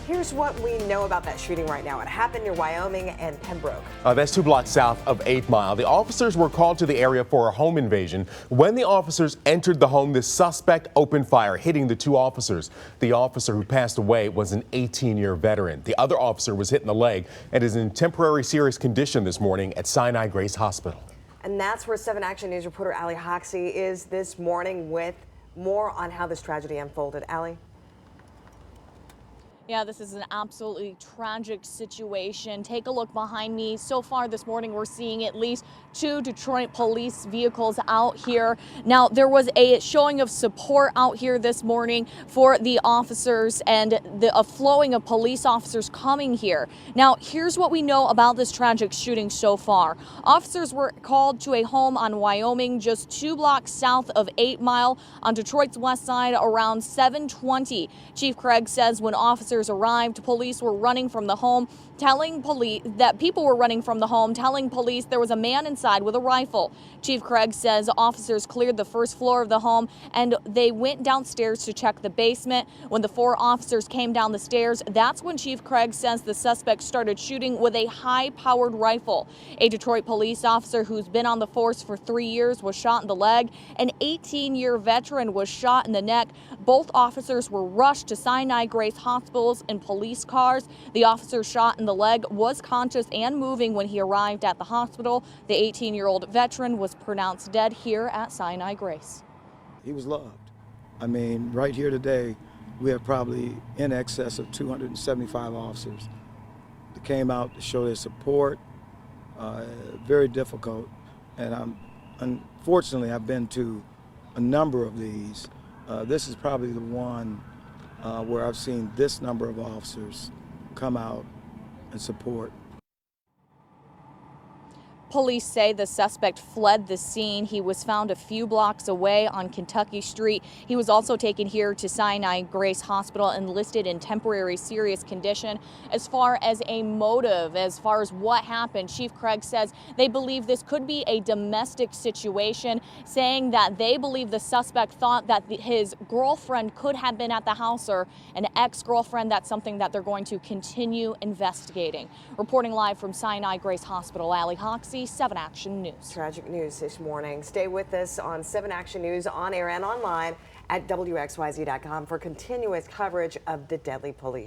Here's what we know about that shooting right now. It happened near Wyoming and Pembroke. That's 2 blocks south of 8 Mile. The officers were called to the area for a home invasion. When the officers entered the home, the suspect opened fire, hitting the 2 officers. The officer who passed away was an 18-year veteran. The other officer was hit in the leg and is in temporary serious condition this morning at Sinai Grace Hospital. And that's where 7 Action News reporter Allie Hoxie is this morning with more on how this tragedy unfolded. Allie? Yeah, this is an absolutely tragic situation. Take a look behind me. So far this morning, we're seeing at least 2 Detroit police vehicles out here. Now, there was a showing of support out here this morning for the officers and a flowing of police officers coming here. Now, here's what we know about this tragic shooting so far. Officers were called to a home on Wyoming, just 2 blocks south of 8 Mile on Detroit's west side around 7:20. Chief Craig says when officers arrived, police were running from the home, telling police that people were running from the home, telling police there was a man inside with a rifle. Chief Craig says officers cleared the first floor of the home and they went downstairs to check the basement. When the 4 officers came down the stairs, that's when Chief Craig says the suspect started shooting with a high-powered rifle. A Detroit police officer who's been on the force for 3 years was shot in the leg. An 18-year veteran was shot in the neck. Both officers were rushed to Sinai Grace Hospitals in police cars. The officer shot in the leg was conscious and moving when he arrived at the hospital. The 18-year-old veteran was pronounced dead here at Sinai Grace. He was loved. I mean, right here today, we have probably in excess of 275 officers that came out to show their support. Very difficult, and unfortunately, I've been to a number of these. This is probably the one where I've seen this number of officers come out and support. Police say the suspect fled the scene. He was found a few blocks away on Kentucky Street. He was also taken here to Sinai Grace Hospital and listed in temporary serious condition. As far as a motive, as far as what happened, Chief Craig says they believe this could be a domestic situation, saying that they believe the suspect thought that his girlfriend could have been at the house or an ex-girlfriend. That's something that they're going to continue investigating. Reporting live from Sinai Grace Hospital, Allie Hoxie, 7 Action News. Tragic news this morning. Stay with us on 7 Action News on air and online at WXYZ.com for continuous coverage of the deadly police